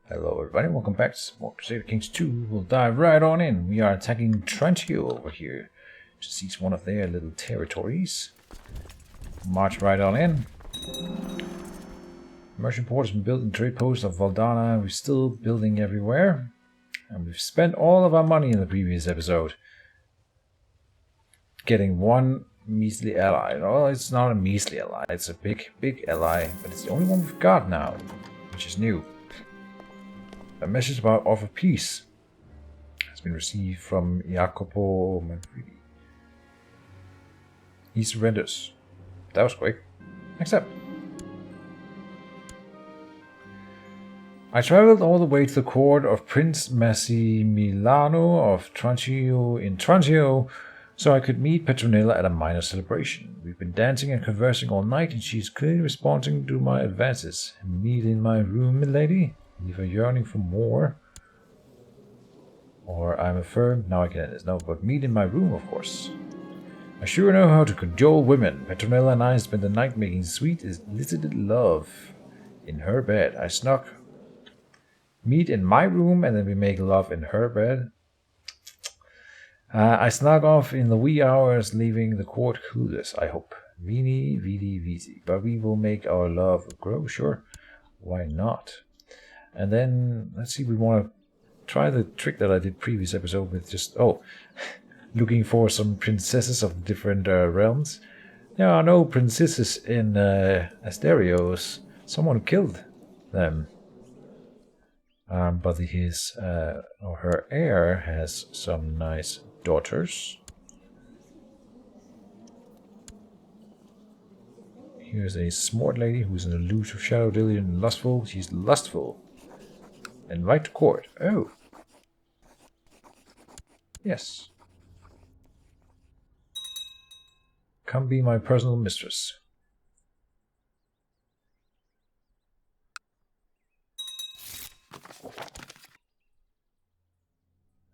Hello everybody, welcome back to some more Crusader Kings 2. We'll dive right on in. We are attacking Trentio over here to seize one of their little territories. March right on in. Merchant port has been built in the trade post of Valdana. We're still building everywhere. And we've spent all of our money in the previous episode getting one measly ally. Well, it's not a measly ally, it's a big ally, but it's the only one we've got now, which is new. A message about offer peace has been received from Jacopo Manfredi. He surrenders. That was quick. Accept. I traveled all the way to the court of Prince Massimiliano of Trentio in Trentio so I could meet Petronilla at a minor celebration. We've been dancing and conversing all night, and she's clearly responding to my advances. Meet in my room, milady. Leave her yearning for more. Or I'm affirmed. Now I can end this. No, but meet in my room, of course. I sure know how to cajole women. Petronilla and I spent the night making sweet, illicit love in her bed. I snuck. Meet in my room, and then we make love in her bed. I snuck off in the wee hours, leaving the court clueless, I hope. Vini, vidi, visi. But we will make our love grow, sure. Why not? And then, let's see, we want to try the trick that I did previous episode with just, looking for some princesses of different realms. There are no princesses in Asterios. Someone killed them. But his, or her heir has some nice daughters. Here's a smart lady who's an elusive shadow dealer and lustful. She's lustful. Invite to court. Oh. Yes. Come be my personal mistress.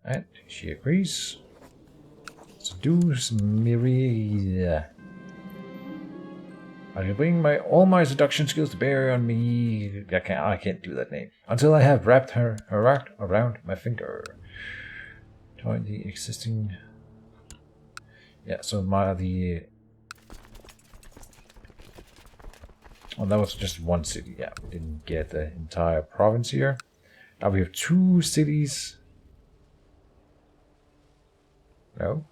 And she agrees. Seduce Myria. I shall bring all my seduction skills to bear on me. I can't do that name. Until I have wrapped her around my finger. Join the existing. Yeah, so well, that was just one city. Yeah, we didn't get the entire province here. Now we have 2 cities. No.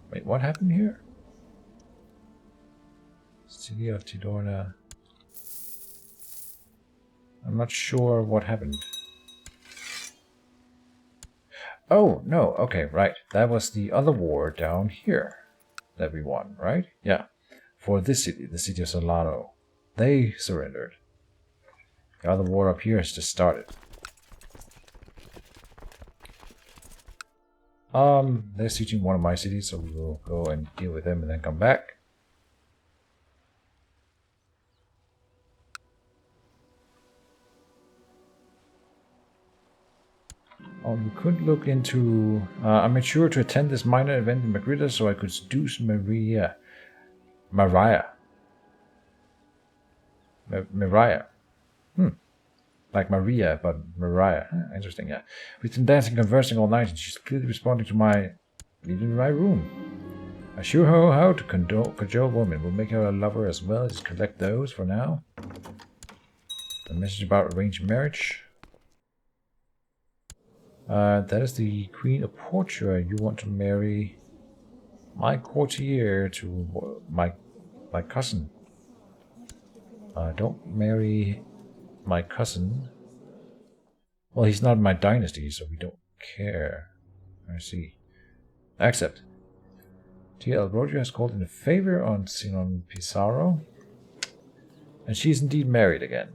Wait, what happened here? City of Tidorna. I'm not sure what happened. Oh, no. Okay, right. That was the other war down here that we won, right? Yeah. For this city, the city of Solano. They surrendered. The other war up here has just started. They're sieging one of my cities, so we will go and deal with them and then come back. We could look into... I made sure to attend this minor event in Magritta so I could seduce Mariah. Like Maria, but Mariah. Interesting, yeah. We've been dancing, conversing all night, and she's clearly responding to my... leaving my room. I sure know how to cajole women. We'll make her a lover as well as collect those for now. A message about arranged marriage. That is the Queen of Portugal. You want to marry my courtier to my cousin. Don't marry my cousin. Well, he's not in my dynasty, so we don't care. I see. Accept. T.L. Roger has called in a favor on Sinon Pizarro. And she's indeed married again.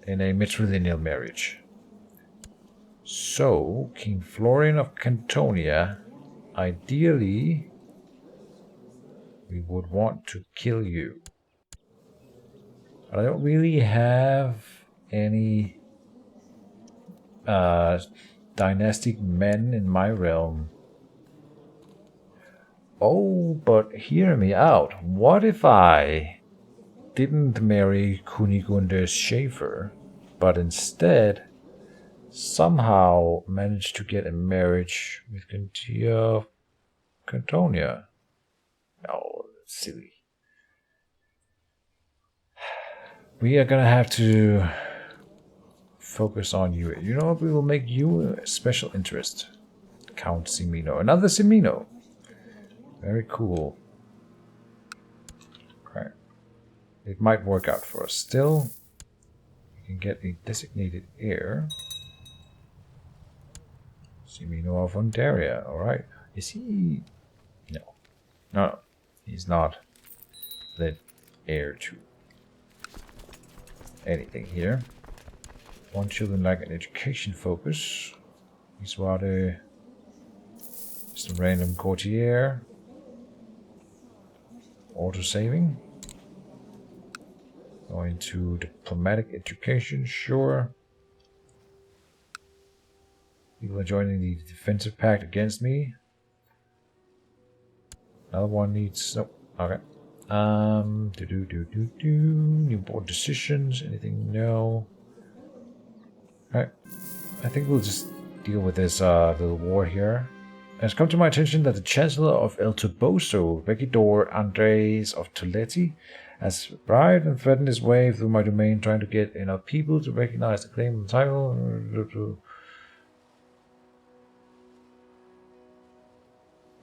In a matrilineal marriage. So, King Florian of Cantonia, ideally, we would want to kill you. But I don't really have any dynastic men in my realm. Oh, but hear me out. What if I didn't marry Kunigunde Schaefer, but instead somehow managed to get a marriage with Gantia Cantonia? Oh, that's silly. We are gonna have to focus on you. You know what? We will make you a special interest. Count Simino. Another Simino. Very cool. Okay. It might work out for us. Still, we can get a designated heir. Simino of Ontaria. Alright. Is he... No. No. He's not the heir to anything here. Want children like an education focus. He's rather just a random courtier. Auto saving. Going to diplomatic education, sure. People are joining the defensive pact against me. Another one needs... Nope. Okay. New board decisions. Anything? No. Alright. I think we'll just deal with this little war here. It has come to my attention that the Chancellor of El Toboso, Regidor Andres of Toletti, has bribed and threatened his way through my domain, trying to get enough people to recognize the claim and title.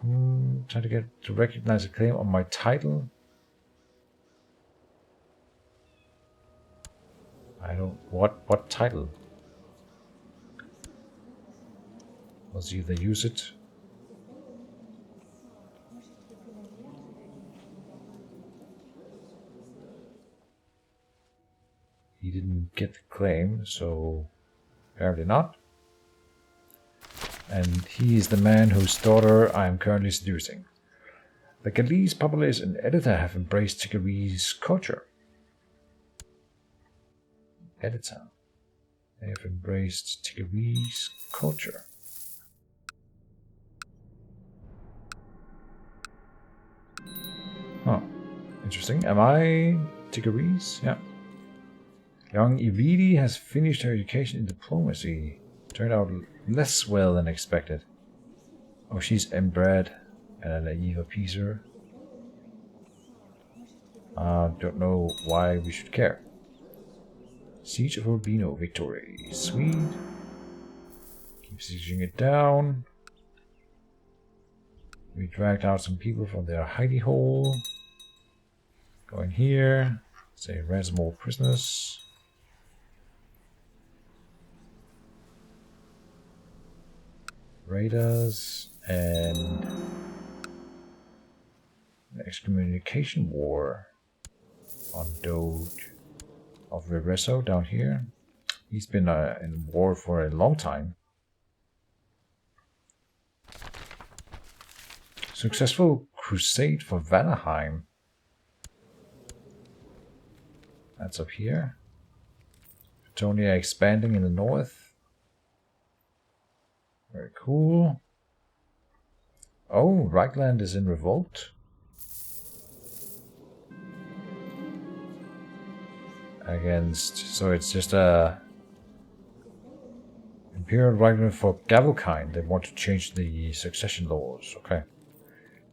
Trying to get to recognize a claim on my title. I don't... What title? We'll see if they use it. He didn't get the claim, so apparently not. And he is the man whose daughter I am currently seducing. The Galese populace and editor have embraced Tigreese culture. Editor. They have embraced Tigreese culture. Huh. Interesting. Am I Tigreese? Yeah. Young Ividi has finished her education in diplomacy. Turned out less well than expected. Oh, she's inbred and a naive appeaser. Don't know why we should care. Siege of Urbino victory. Sweet. Keep sieging it down. We dragged out some people from their hidey hole. Go in here. Say ransom all prisoners. Raiders and an excommunication war on Doge of Reveso down here. He's been in war for a long time. Successful crusade for Vanaheim. That's up here. Petonia expanding in the north. Very cool. Oh, Reichland is in revolt. Against, so it's just a Imperial Reichland for Gavelkind. They want to change the succession laws. Okay.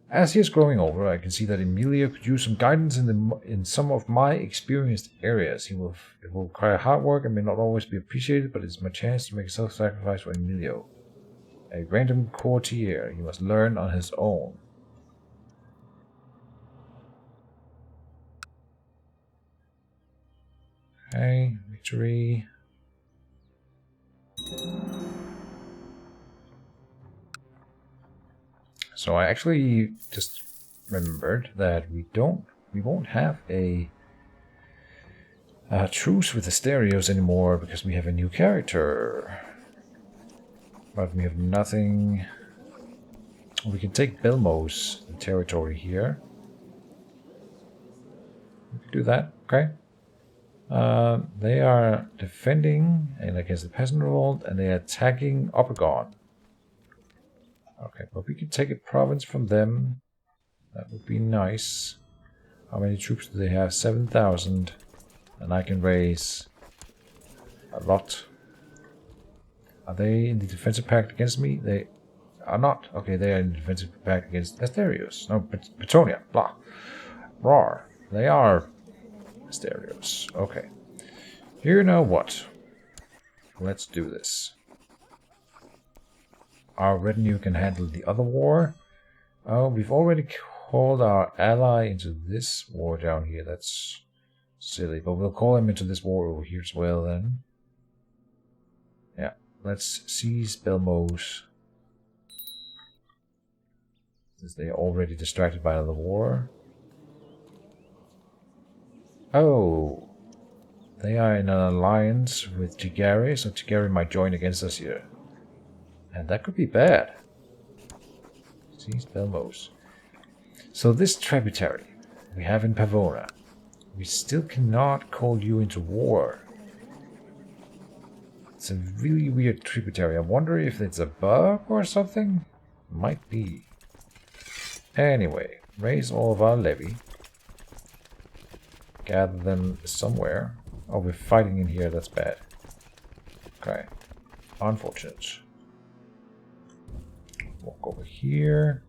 As he is growing older, I can see that Emilio could use some guidance in some of my experienced areas. It will require hard work and may not always be appreciated, but it's my chance to make a self-sacrifice for Emilio. A random courtier, he must learn on his own. Okay, victory. So I actually just remembered that we won't have a truce with the stereos anymore because we have a new character. But we have nothing. We can take Belmo's territory here. We can do that, okay. They are defending against the peasant revolt, and they are attacking Obergon. Okay, but we can take a province from them. That would be nice. How many troops do they have? 7,000. And I can raise a lot. Are they in the defensive pact against me? They are not. Okay, they are in the defensive pact against Asterios. No, Petronia. Blah. Roar. They are Asterios. Okay. You know what? Let's do this. Our retinue can handle the other war. Oh, we've already called our ally into this war down here. That's silly, but we'll call him into this war over here as well then. Yeah, let's seize Belmos. Since they are already distracted by the war. Oh, they are in an alliance with Tigari, so Tigari might join against us here. And that could be bad. Seize Belmos. So this tributary we have in Pavona, we still cannot call you into war. It's a really weird tributary. I wonder if it's a bug or something? Might be. Anyway, raise all of our levy. Gather them somewhere. Oh, we're fighting in here. That's bad. Okay. Unfortunate. Walk over here.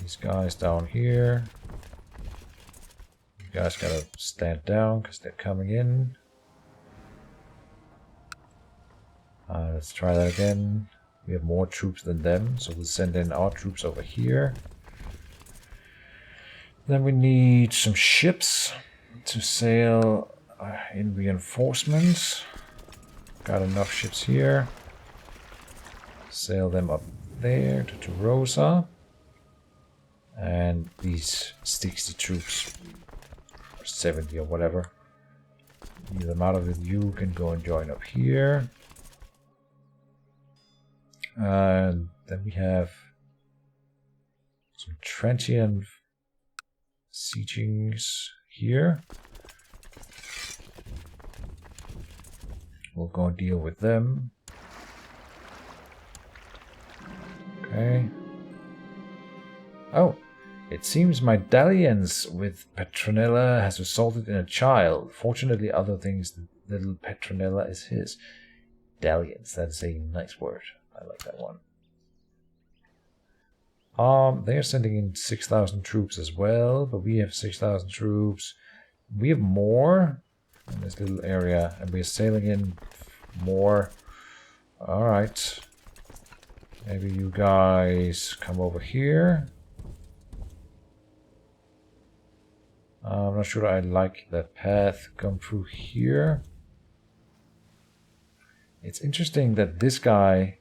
These guys down here. You guys gotta stand down because they're coming in. Let's try that again. We have more troops than them, so we'll send in our troops over here. Then we need some ships to sail in reinforcements. Got enough ships here. Sail them up there to Turosa. And these 60 troops, or 70 or whatever, get them out of it. You can go and join up here. And then we have some Trentian siegings here. We'll go and deal with them. Okay. Oh, it seems my dalliance with Petronella has resulted in a child. Fortunately, other things, little Petronella is his. Dalliance, that's a nice word. I like that one. They are sending in 6,000 troops as well, but we have 6,000 troops. We have more in this little area, and we're sailing in more. Alright. Maybe you guys come over here. I'm not sure I like that path. Come through here. It's interesting that this guy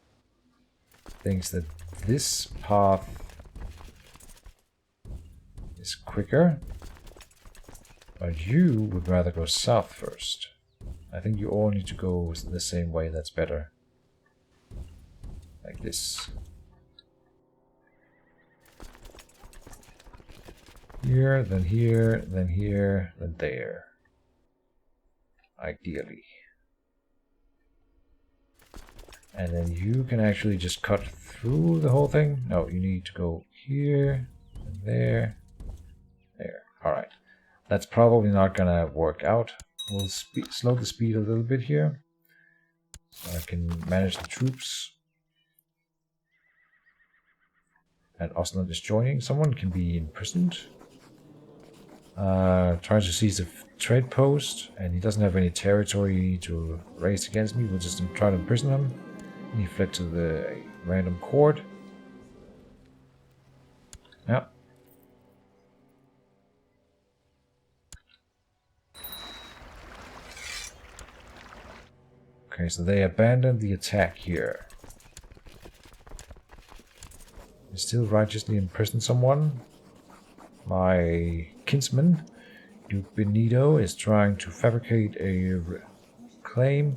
thinks that this path is quicker, but you would rather go south first. I think you all need to go the same way. That's better. Like this. Here, then here, then here, then there. Ideally. And then you can actually just cut through the whole thing. No, you need to go here, and there, there. Alright. That's probably not gonna work out. We'll slow the speed a little bit here. So I can manage the troops. And Osland is joining. Someone can be imprisoned. Tries to seize a trade post, and he doesn't have any territory to raise against me. We'll just try to imprison him. And he fled to the random court. Yeah. Okay, so they abandoned the attack here. They still righteously imprison someone. My kinsman, Duke Benito, is trying to fabricate a claim.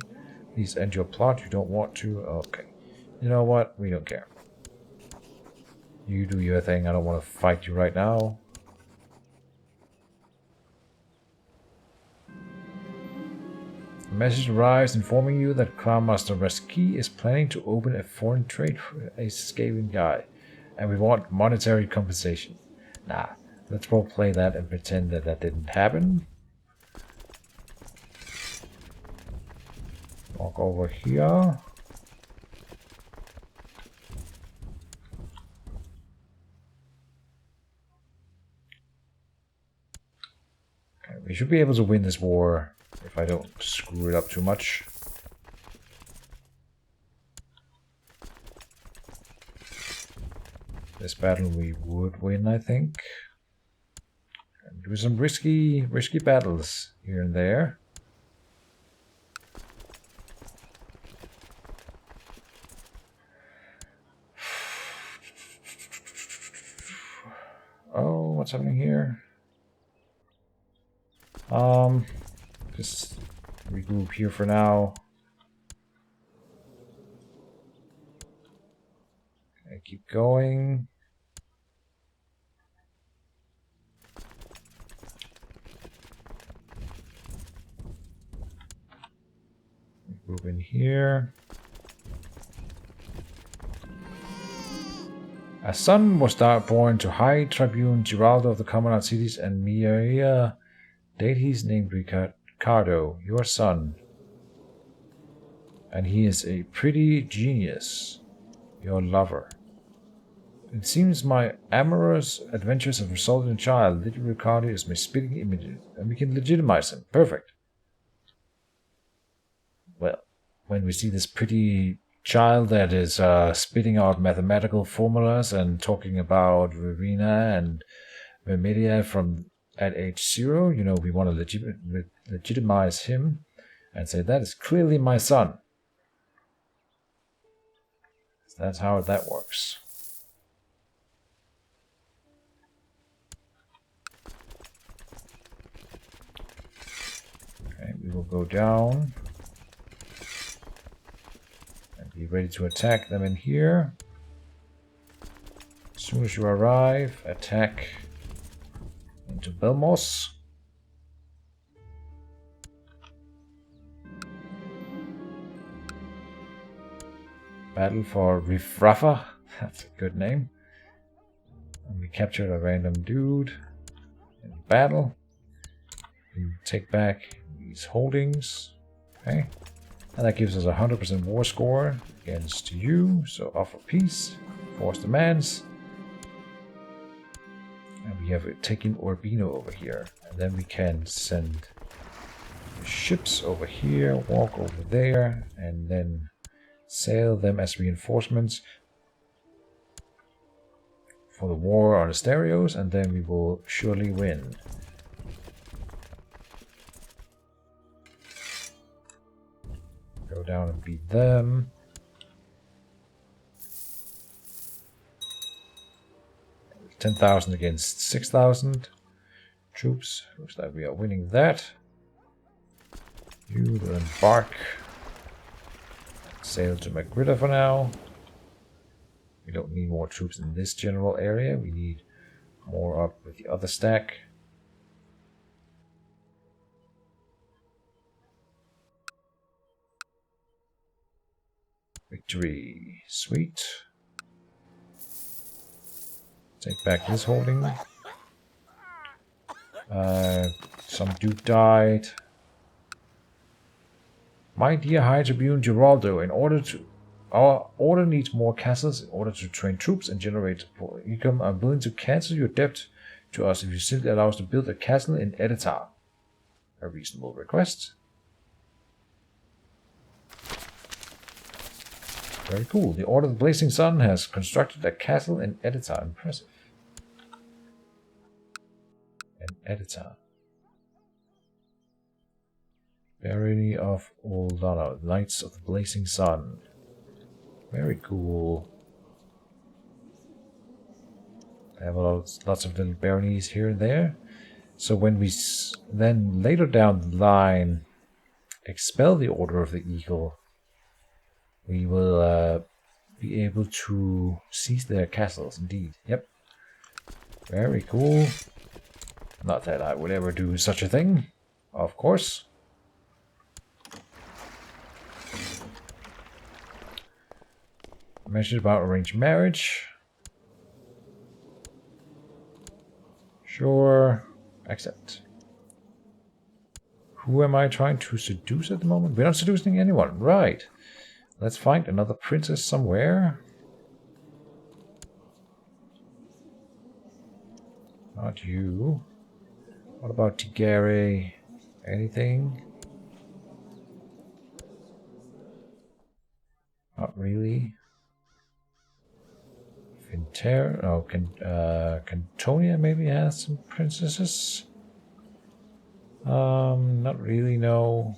Please end your plot. You don't want to. Okay. You know what? We don't care. You do your thing. I don't want to fight you right now. A message arrives informing you that Crown Master Reski is planning to open a foreign trade for a Skaven guy. And we want monetary compensation. Nah, let's roleplay that and pretend that that didn't happen. Walk over here. Okay, we should be able to win this war if I don't screw it up too much. This battle we would win, I think. And do some risky battles here and there. Oh, what's happening here? Just regroup here for now. Okay, keep going. Move in here. A son was born to High Tribune Geraldo of the Commandant cities and Maria deities named Ricardo, your son. And he is a pretty genius, your lover. It seems my amorous adventures have resulted in a child. Little Ricardo is my spitting image, and we can legitimize him. Perfect. Well, when we see this pretty child that is spitting out mathematical formulas and talking about Verena and Vermilia from at age 0, you know, we want to legitimize him and say that is clearly my son. That's how that works. Okay, we will go down. Be ready to attack them in here. As soon as you arrive, attack into Belmos. Battle for Rifrafa. That's a good name. And we captured a random dude in battle. We take back these holdings. Okay. And that gives us a 100% war score against you. So offer peace, force demands. And we have taken Urbino over here. And then we can send ships over here, walk over there, and then sail them as reinforcements for the war on the stereos, and then we will surely win. Go down and beat them. $10,000 against 6,000 troops. Looks like we are winning that. You will embark. Sail to Magritta for now. We don't need more troops in this general area. We need more up with the other stack. Victory. Sweet. Take back this holding. Some dude died. My dear High Tribune Geraldo, our order needs more castles in order to train troops and generate income. I'm willing to cancel your debt to us if you simply allow us to build a castle in Editar. A reasonable request. Very cool. The Order of the Blazing Sun has constructed a castle in Editar. Impressive. An Editar. Barony of Oldana, Knights of the Blazing Sun. Very cool. I have lots of little baronies here and there. So when we then later down the line expel the Order of the Eagle, we will be able to seize their castles, indeed. Yep. Very cool. Not that I would ever do such a thing, of course. Mentioned about arranged marriage. Sure. Accept. Who am I trying to seduce at the moment? We're not seducing anyone. Right. Let's find another princess somewhere. Not you. What about Tigere? Anything? Not really. Finter? Oh, Cantonia maybe has some princesses. Not really, no.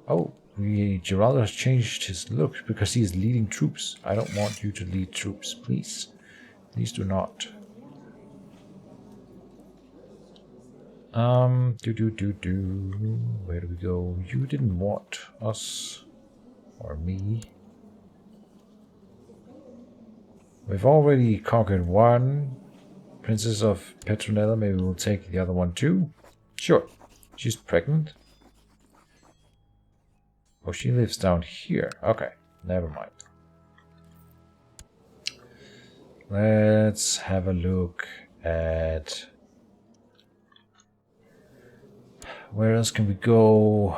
Oh, Geraldo has changed his look because he is leading troops. I don't want you to lead troops, please. Please do not. Where do we go? You didn't want us or me. We've already conquered one. Princess of Petronella, maybe we'll take the other one too. Sure. She's pregnant. Oh, she lives down here. Okay, never mind. Let's have a look at... Where else can we go?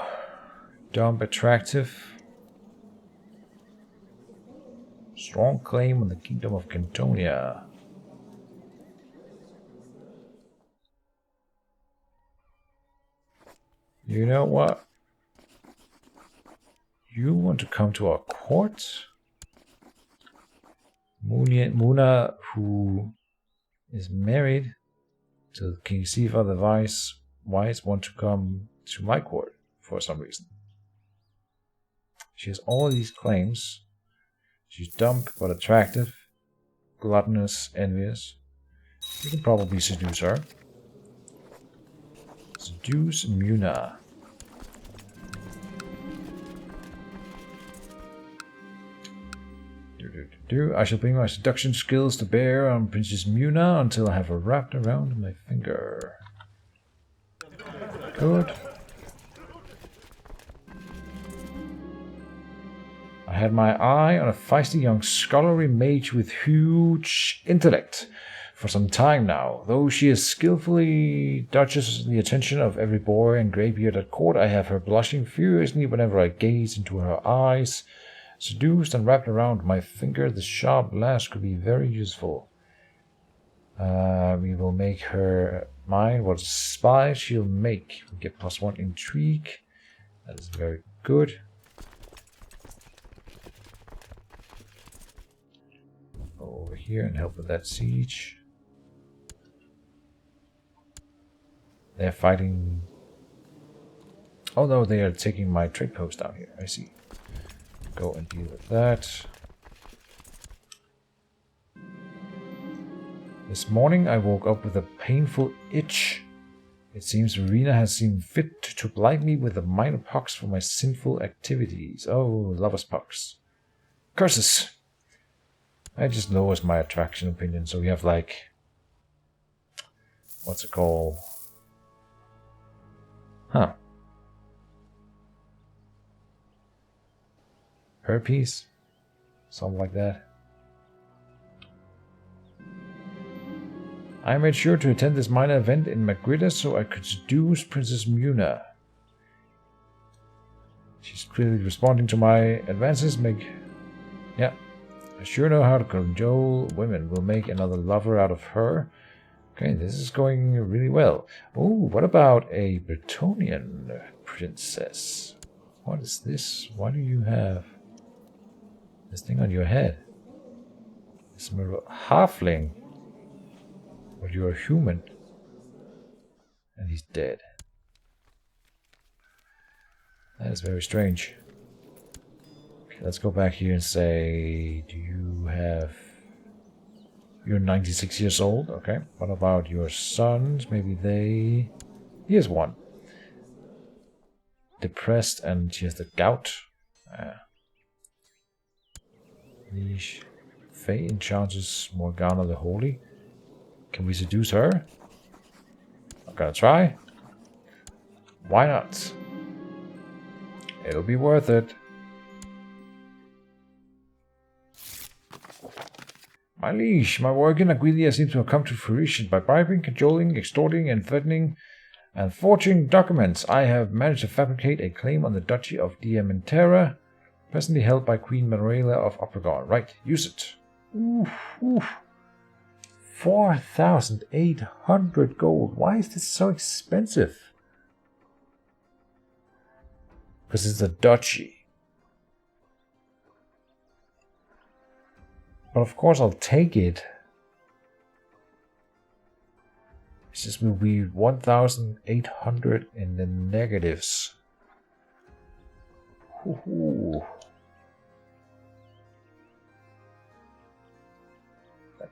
Dump attractive. Strong claim on the Kingdom of Cantonia. You know what? You want to come to our court? Muna, who is married to King Sifa the Wise, want to come to my court for some reason. She has all these claims. She's dumb but attractive, gluttonous, envious. You can probably seduce her. Seduce Muna. I shall bring my seduction skills to bear on Princess Muna until I have her wrapped around my finger. Good. I had my eye on a feisty young scholarly mage with huge intellect for some time now. Though she skillfully dodges the attention of every boy and greybeard at court, I have her blushing furiously whenever I gaze into her eyes. Seduced and wrapped around my finger, the sharp lash could be very useful. We will make her mine. What spy she'll make? We get +1 intrigue. That is very good. Go over here and help with that siege. They're fighting. Oh no, they are taking my trade post down here. I see. Go and deal with that. This morning I woke up with a painful itch. It seems Verena has seen fit to blight me with a minor pox for my sinful activities. Oh, lover's pox. Curses! I just lowers my attraction opinion, so we have like... What's it called? Huh. Herpes? Something like that. I made sure to attend this minor event in Magritta so I could seduce Princess Muna. She's clearly responding to my advances. Yeah. I sure know how to cajole women. We'll make another lover out of her. Okay, this is going really well. Oh, what about a Bretonnian princess? What is this? Why do you have this thing on your head? It's a halfling. But you're a human. And he's dead. That is very strange. Okay, let's go back here and say, do you have... You're 96 years old. Okay. What about your sons? Maybe they... Here's one. Depressed and she has the gout. Niche. Faye enchantress Morgana the Holy. Can we seduce her? I'm gonna try. Why not? It'll be worth it. My liege, my work in Aquilia seems to have come to fruition. By bribing, cajoling, extorting, and threatening, and forging documents, I have managed to fabricate a claim on the Duchy of Diamanterra, presently held by Queen Manuela of Obregon. Right, use it. Oof, oof. 4,800 gold. Why is this so expensive? Because it's a duchy. But of course I'll take it. This just will be 1,800 in the negatives. Ooh.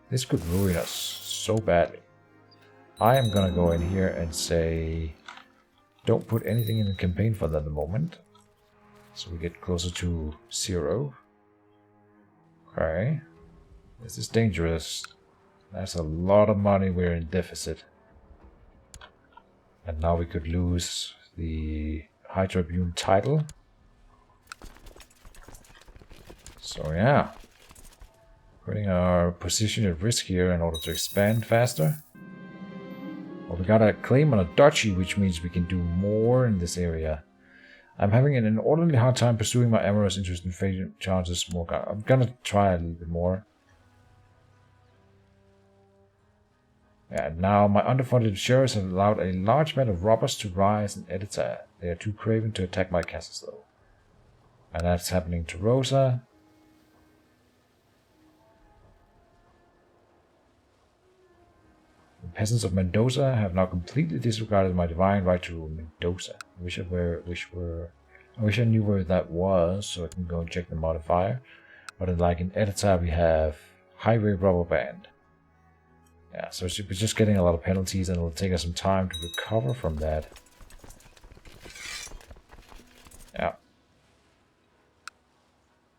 This could ruin us so badly. I am gonna go in here and say, don't put anything in the campaign fund at the moment. So we get closer to 0. Okay. This is dangerous. That's a lot of money we're in deficit. And now we could lose the High Tribune title. So yeah. Putting our position at risk here in order to expand faster. Well, we got a claim on a duchy, which means we can do more in this area. I'm having an inordinately hard time pursuing my amorous interest in fading chances more. I'm gonna try a little bit more. Yeah, now my underfunded sheriffs have allowed a large band of robbers to rise in Edita. They are too craven to attack my castles though. And that's happening to Rosa. The peasants of Mendoza have now completely disregarded my divine right to rule Mendoza. I wish I knew where that was, so I can go and check the modifier. But like in Edita we have Highway Robber Band. Yeah, so we're just getting a lot of penalties, and it'll take us some time to recover from that. Yeah.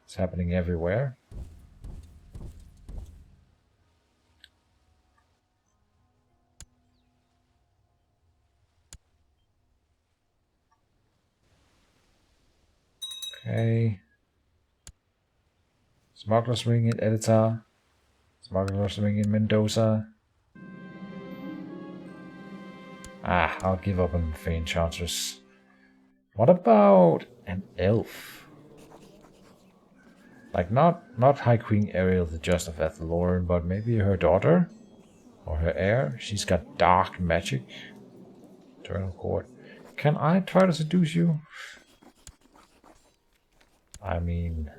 It's happening everywhere. Okay. Smuggler's Ring in Edita. Smuggler's Ring in Mendoza. Ah, I'll give up on Fey Enchantress. What about an elf? Like not High Queen Ariel the Just of Athelorn, but maybe her daughter? Or her heir? She's got dark magic. Eternal Court. Can I try to seduce you? I mean...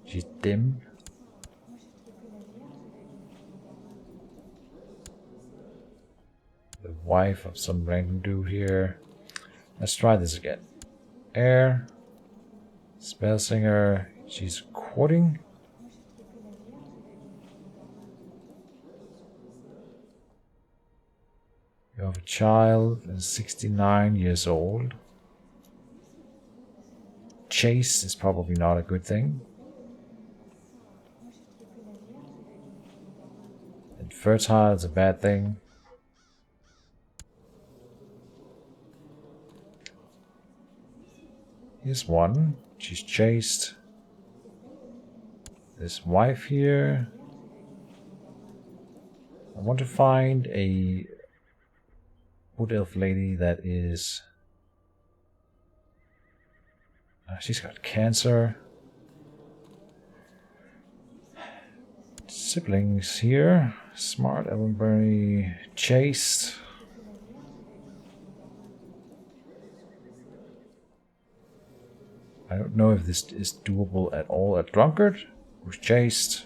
she's dim. The wife of some random dude here. Let's try this again. Heir. Spellsinger. She's courting. You have a child and 69 years old. Chase is probably not a good thing. And fertile is a bad thing. Here's one. She's chaste. This wife here. I want to find a wood elf lady that is... she's got cancer. Siblings here. Smart, Ellenberry, chaste. I don't know if this is doable at all. A drunkard who's chaste.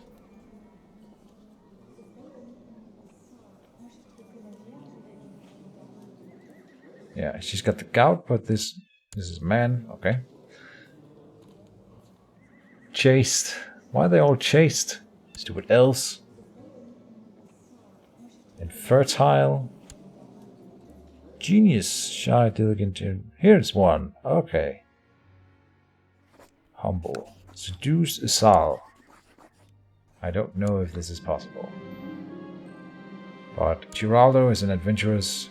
Yeah, she's got the gout, but this is a man. Okay. Chaste. Why are they all chaste? Stupid elves. Infertile. Genius. Shy, diligent. Here's one. Okay. Humble. Seduce Isal. I don't know if this is possible. But Giraldo is an adventurous.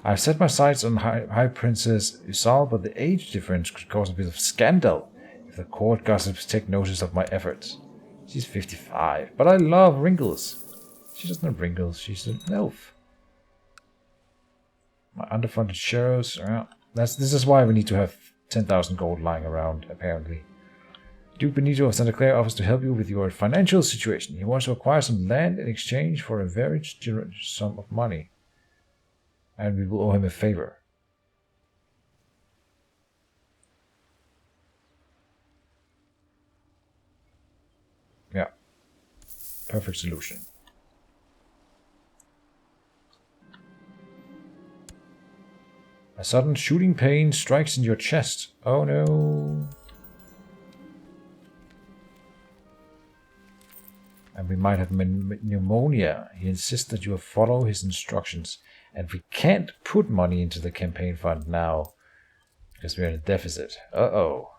I've set my sights on High Princess Isal, but the age difference could cause a bit of scandal if the court gossips take notice of my efforts. She's 55, but I love wrinkles. She doesn't have wrinkles, she's an elf. My underfunded sheriffs, this is why we need to have 10,000 gold lying around, apparently. Duke Benito of Santa Clara offers to help you with your financial situation. He wants to acquire some land in exchange for a very generous sum of money. And we will owe him a favor. Yeah. Perfect solution. A sudden shooting pain strikes in your chest. Oh no. And we might have pneumonia. He insists that you follow his instructions. And we can't put money into the campaign fund now. Because we're in a deficit. Uh-oh.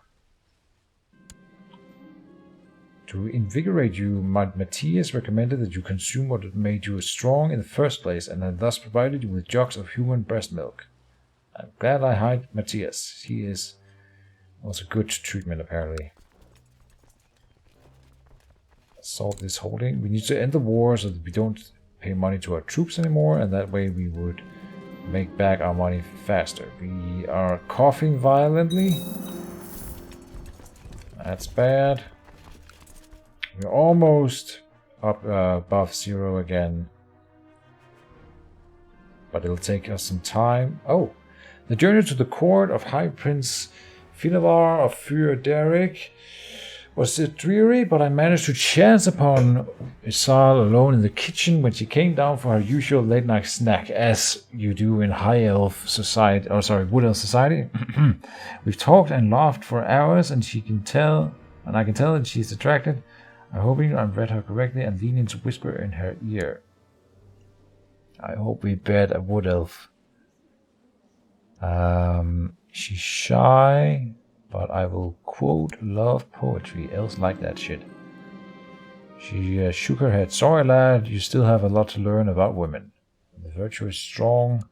To invigorate you, Matthias recommended that you consume what made you strong in the first place, and had thus provided you with jugs of human breast milk. I'm glad I hired Matthias. He is also good treatment, apparently. Solve this holding. We need to end the war so that we don't pay money to our troops anymore, and that way we would make back our money faster. We are coughing violently. That's bad. We're almost up above 0 again. But it'll take us some time. Oh! The journey to the court of High Prince Finavar of Fyrderic was dreary, but I managed to chance upon Isal alone in the kitchen when she came down for her usual late-night snack, as you do in High Elf Society, Wood Elf Society. We've talked and laughed for hours, and I can tell that she's attracted. I'm hoping I've read her correctly and lean in to whisper in her ear. I hope we bet a Wood Elf. She's shy, but I will quote love poetry. Elves like that shit. She shook her head. Sorry, lad, you still have a lot to learn about women. The virtue is strong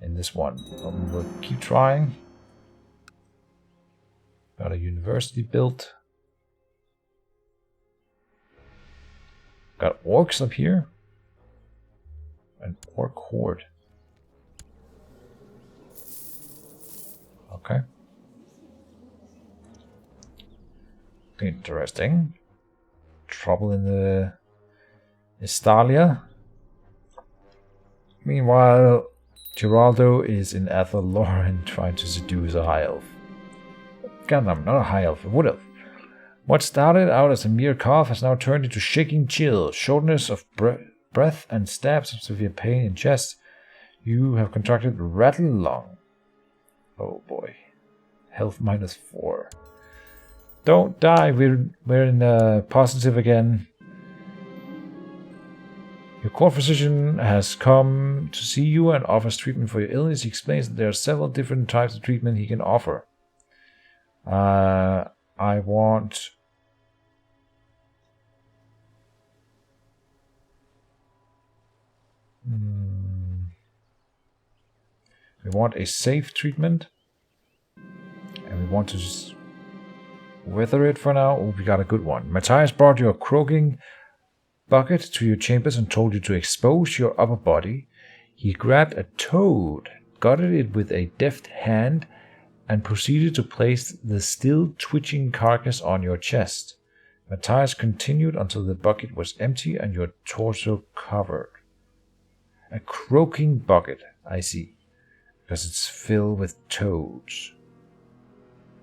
in this one, but we will keep trying. Got a university built. Got orcs up here. An orc horde. Okay. Interesting. Trouble in the Estalia. Meanwhile, Geraldo is in Athelloren trying to seduce a high elf. Gundam, not a high elf, a wood elf. What started out as a mere cough has now turned into shaking chill, shortness of breath, and stabs of severe pain in chest. You have contracted rattle lung. Oh boy. Health -4. Don't die, we're in positive again. Your court physician has come to see you and offers treatment for your illness. He explains that there are several different types of treatment he can offer. I want... We want a safe treatment. And we want to just weather it for now. Oh, we got a good one. Matthias brought you a croaking bucket to your chambers and told you to expose your upper body. He grabbed a toad, gutted it with a deft hand, and proceeded to place the still twitching carcass on your chest. Matthias continued until the bucket was empty and your torso covered. A croaking bucket, I see, because it's filled with toads.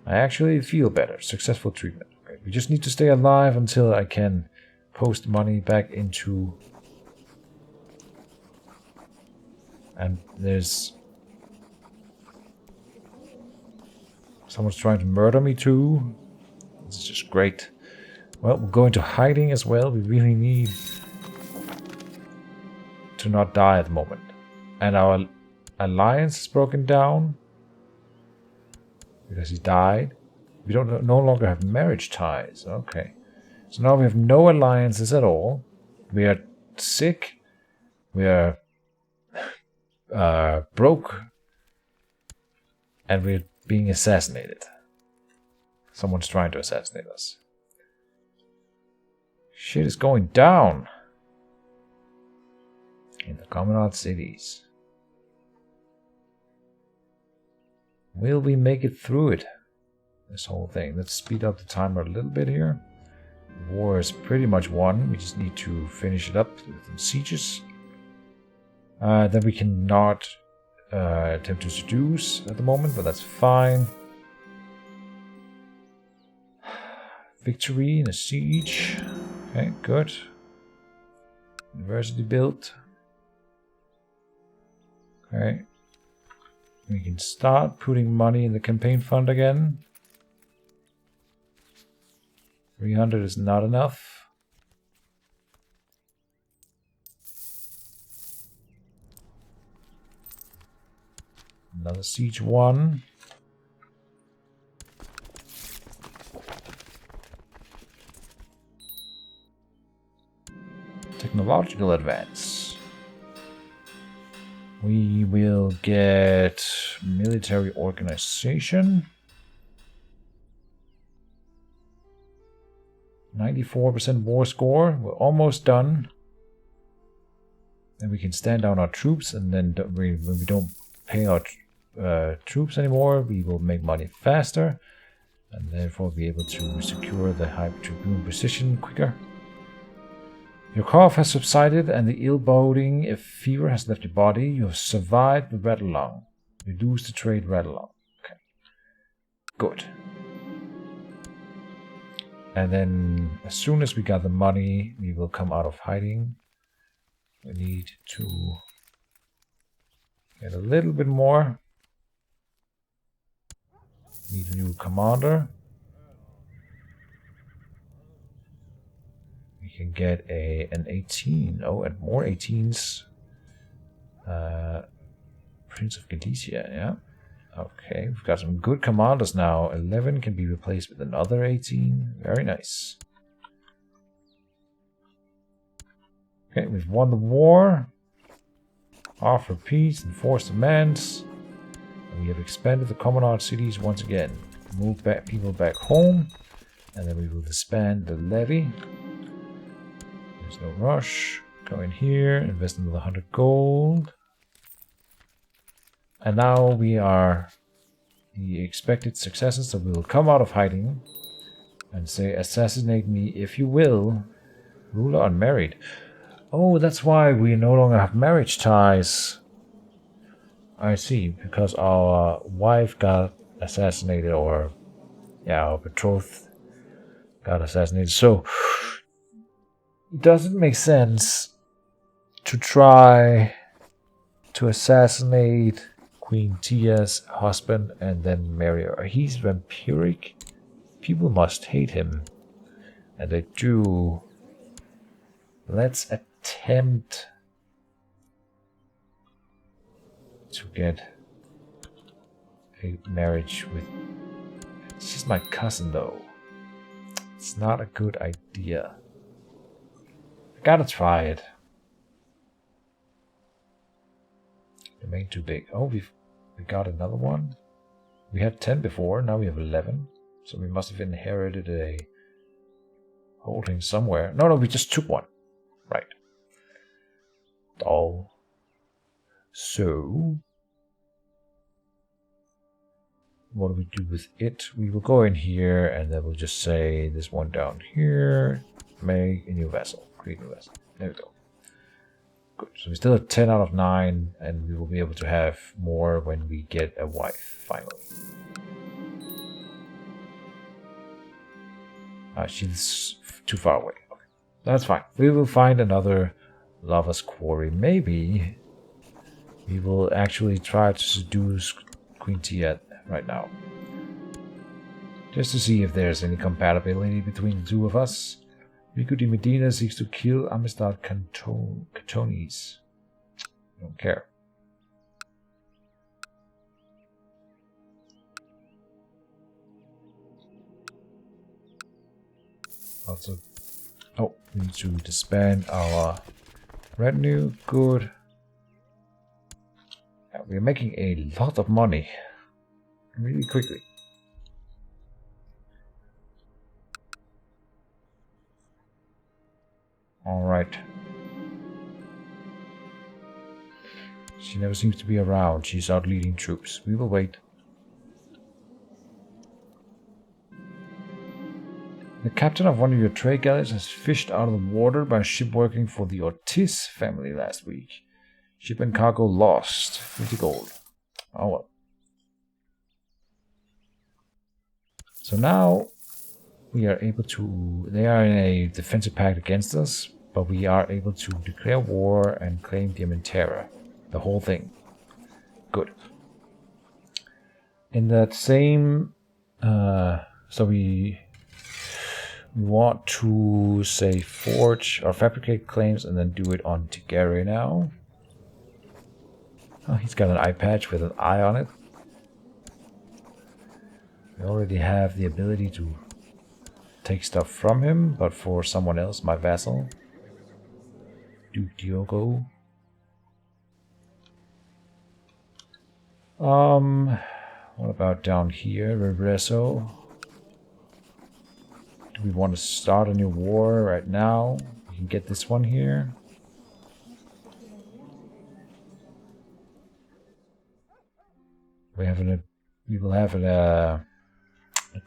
I actually feel better. Successful treatment. Okay. We just need to stay alive until I can post money back into... And there's... Someone's trying to murder me too. This is just great. Well, we'll go into hiding as well. We really need to not die at the moment. And our alliance is broken down. Because he died. We don't no longer have marriage ties. Okay. So now we have no alliances at all. We are sick. We are broke. And we're being assassinated. Someone's trying to assassinate us. Shit is going down. In the Commonwealth cities. Will we make it through it? This whole thing. Let's speed up the timer a little bit here. The war is pretty much won. We just need to finish it up with some sieges. Then we cannot attempt to seduce at the moment, but that's fine. Victory in a siege. Okay, good. University built. Okay. We can start putting money in the campaign fund again. 300 is not enough. Another siege 1. Technological advance. We will get military organization. 94% war score. We're almost done. Then we can stand down our troops, and then when we don't pay our troops anymore, we will make money faster, and therefore be able to secure the high Tribune position quicker. Your cough has subsided and the ill-boding if fever has left your body. You have survived the red lung. Reduce the trade red lung. Okay. Good. And then as soon as we got the money, we will come out of hiding. We need to get a little bit more. Need a new commander. We can get an 18. Oh, and more 18s. Prince of Galicia, yeah. Okay, we've got some good commanders now. 11 can be replaced with another 18. Very nice. Okay, we've won the war. Offer peace, enforce demands. And we have expanded the Commonwealth cities once again. Move back people back home. And then we will disband the levy. There's no rush. Go in here, invest another 100 gold. And now we are the expected successors, so we will come out of hiding and say, assassinate me if you will. Ruler unmarried. Oh, that's why we no longer have marriage ties. I see, because our wife got assassinated, or yeah, our betrothed got assassinated. So it doesn't make sense to try to assassinate Queen Tia's husband and then marry her. He's vampiric. People must hate him. And they do. Let's attempt to get a marriage with... She's my cousin though. It's not a good idea. I gotta try it. Domain too big. Oh, we got another one. We had 10 before, now we have 11. So we must have inherited a holding somewhere. No, we just took one. Right. Oh. So what do we do with it? We will go in here and then we'll just say this one down here. Make a new vessel. Create a new vessel. There we go. Good. So we still have 10 out of 9, and we will be able to have more when we get a wife, finally. She's too far away. Okay. That's fine. We will find another lover's quarry. Maybe we will actually try to seduce Queen Tia right now. Just to see if there's any compatibility between the two of us. Rico de Medina seeks to kill Amistad Catones. Don't care. Also, oh, we need to disband our retinue. Good. Yeah, we're making a lot of money. really quickly. Alright. She never seems to be around. She's out leading troops. We will wait. The captain of one of your trade galleys has fished out of the water by a ship working for the Ortiz family last week. Ship and cargo lost. 50 gold. Oh well. So now we are able to... They are in a defensive pact against us, but we are able to declare war and claim Diamanterra. The whole thing. Good. In that same... so we want to say forge or fabricate claims and then do it on Tigare now. Oh, he's got an eye patch with an eye on it. We already have the ability to take stuff from him, but for someone else, my vassal. Duke Diogo. What about down here, Regreso? Do we want to start a new war right now? We can get this one here. We will have a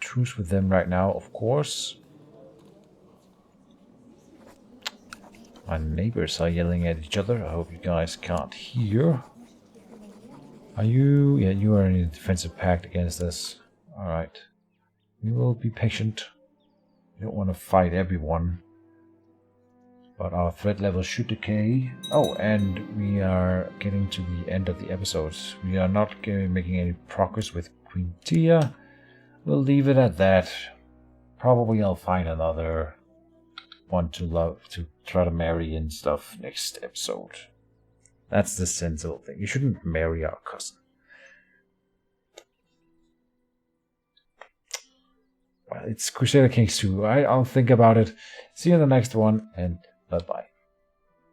truce with them right now, of course. My neighbors are yelling at each other. I hope you guys can't hear. Are you? Yeah, you are in a defensive pact against us. Alright. We will be patient. We don't want to fight everyone. But our threat level should decay. Oh, and we are getting to the end of the episodes. We are not making any progress with Queen Tia. We'll leave it at that. Probably I'll find another one to try to marry and stuff next episode. That's the sensible thing. You shouldn't marry our cousin. Well, it's Crusader Kings 2. I'll think about it. See you in the next one, and bye-bye.